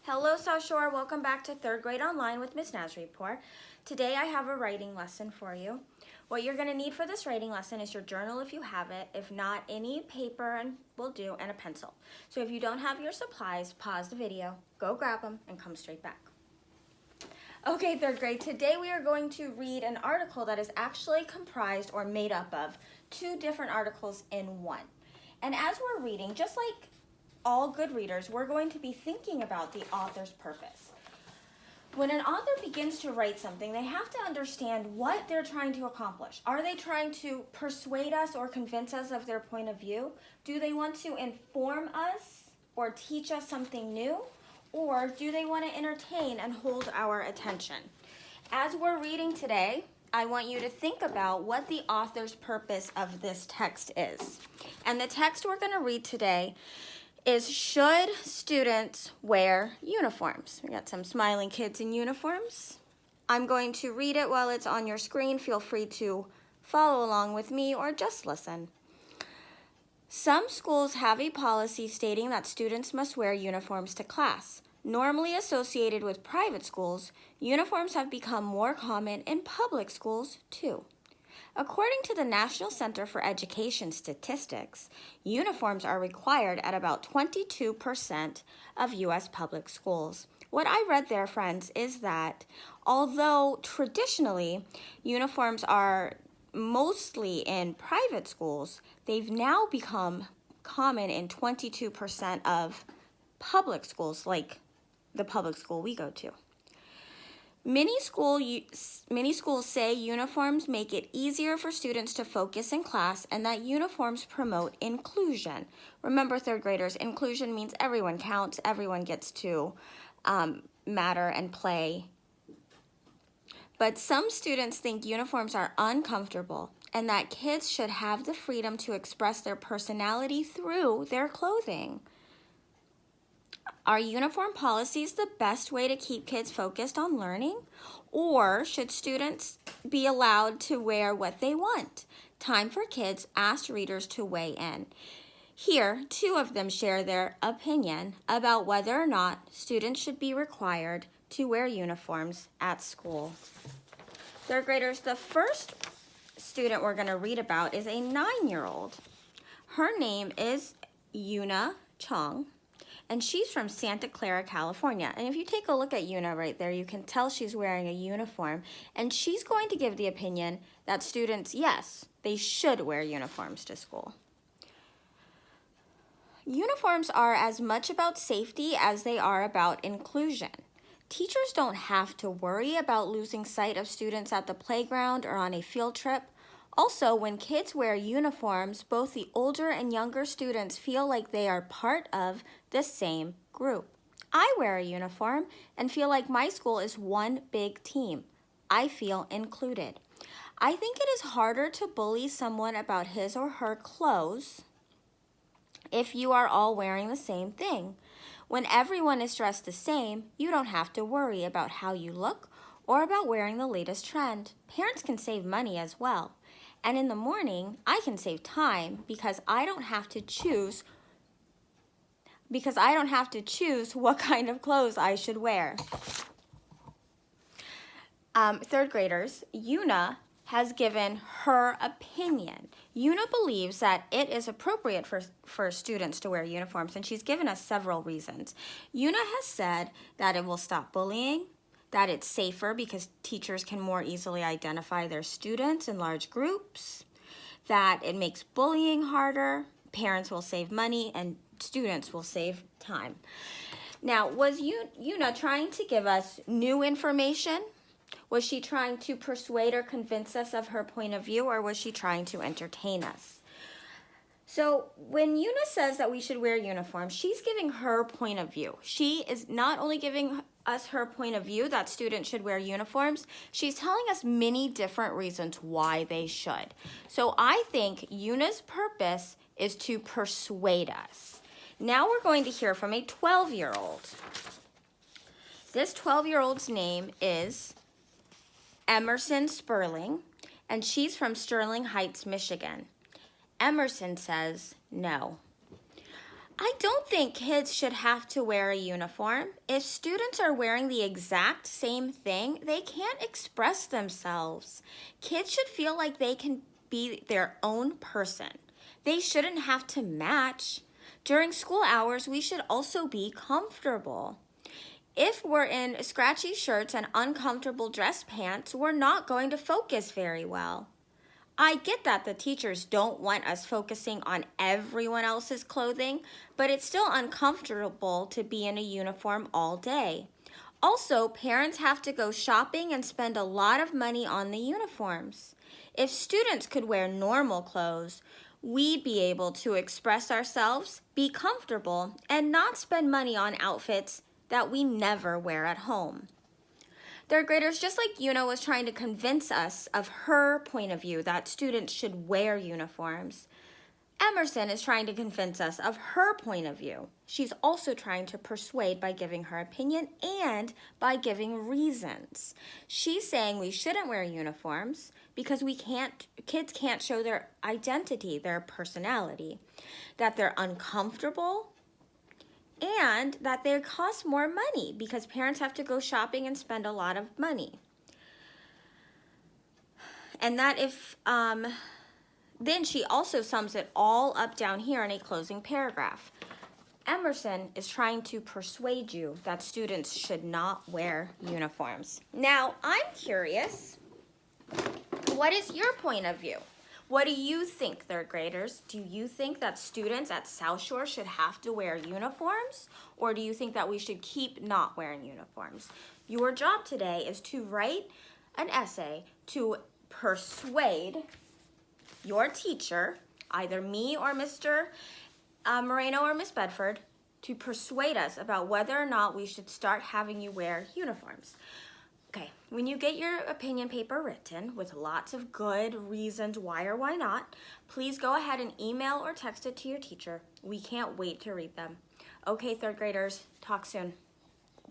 Hello South Shore, welcome back to 3rd grade online with Miss Nazaripour. Today I have a writing lesson for you. What you're going to need for this writing lesson is your journal if you have it. If not, any paper will do and a pencil. So if you don't have your supplies, pause the video, go grab them, and come straight back. Okay, 3rd grade, today we are going to read an article that is actually comprised or made up of 2 different articles in one. And as we're reading, just like all good readers, we're going to be thinking about the author's purpose. When an author begins to write something, they have to understand what they're trying to accomplish. Are they trying to persuade us or convince us of their point of view? Do they want to inform us or teach us something new? Or do they want to entertain and hold our attention? As we're reading today, I want you to think about what the author's purpose of this text is. And the text we're going to read today is, should students wear uniforms? We got some smiling kids in uniforms. I'm going to read it while it's on your screen. Feel free to follow along with me or just listen. Some schools have a policy stating that students must wear uniforms to class. Normally associated with private schools, uniforms have become more common in public schools too. According to the National Center for Education Statistics, uniforms are required at about 22% of U.S. public schools. What I read there, friends, is that although traditionally uniforms are mostly in private schools, they've now become common in 22% of public schools, like the public school we go to. Many schools say uniforms make it easier for students to focus in class and that uniforms promote inclusion. Remember, 3rd graders, inclusion means everyone counts, everyone gets to matter and play. But some students think uniforms are uncomfortable and that kids should have the freedom to express their personality through their clothing. Are uniform policies the best way to keep kids focused on learning? Or should students be allowed to wear what they want? Time for Kids asked readers to weigh in. Here, 2 of them share their opinion about whether or not students should be required to wear uniforms at school. 3rd graders, the first student we're going to read about is a 9-year-old. Her name is Yuna Chong. And she's from Santa Clara, California. And if you take a look at Yuna right there, you can tell she's wearing a uniform. And she's going to give the opinion that students, yes, they should wear uniforms to school. Uniforms are as much about safety as they are about inclusion. Teachers don't have to worry about losing sight of students at the playground or on a field trip. Also, when kids wear uniforms, both the older and younger students feel like they are part of the same group. I wear a uniform and feel like my school is one big team. I feel included. I think it is harder to bully someone about his or her clothes if you are all wearing the same thing. When everyone is dressed the same, you don't have to worry about how you look or about wearing the latest trend. Parents can save money as well. And in the morning, I can save time because I don't have to choose what kind of clothes I should wear. 3rd graders, Yuna has given her opinion. Yuna believes that it is appropriate for students to wear uniforms, and she's given us several reasons. Yuna has said that it will stop bullying, that it's safer because teachers can more easily identify their students in large groups, that it makes bullying harder, parents will save money, and students will save time. Now, was Yuna trying to give us new information? Was she trying to persuade or convince us of her point of view, or was she trying to entertain us? So when Yuna says that we should wear uniforms, she's giving her point of view. She is not only giving us her point of view that students should wear uniforms, she's telling us many different reasons why they should. So I think Yuna's purpose is to persuade us. Now we're going to hear from a 12-year-old. This 12-year-old's name is Emerson Sperling, and she's from Sterling Heights, Michigan. Emerson says, no. I don't think kids should have to wear a uniform. If students are wearing the exact same thing, they can't express themselves. Kids should feel like they can be their own person. They shouldn't have to match. During school hours, we should also be comfortable. If we're in scratchy shirts and uncomfortable dress pants, we're not going to focus very well. I get that the teachers don't want us focusing on everyone else's clothing, but it's still uncomfortable to be in a uniform all day. Also, parents have to go shopping and spend a lot of money on the uniforms. If students could wear normal clothes, we'd be able to express ourselves, be comfortable, and not spend money on outfits that we never wear at home. Third graders, just like Una was trying to convince us of her point of view that students should wear uniforms, Emerson is trying to convince us of her point of view. She's also trying to persuade by giving her opinion and by giving reasons. She's saying we shouldn't wear uniforms because kids can't show their identity, their personality, that they're uncomfortable, and that they cost more money because parents have to go shopping and spend a lot of money. And that then she also sums it all up down here in a closing paragraph. Emerson is trying to persuade you that students should not wear uniforms. Now, I'm curious, what is your point of view? What do you think, third graders? Do you think that students at South Shore should have to wear uniforms? Or do you think that we should keep not wearing uniforms? Your job today is to write an essay to persuade your teacher, either me or Mr. Moreno or Miss Bedford, to persuade us about whether or not we should start having you wear uniforms. Okay, when you get your opinion paper written with lots of good reasons why or why not, please go ahead and email or text it to your teacher. We can't wait to read them. Okay, third graders, talk soon.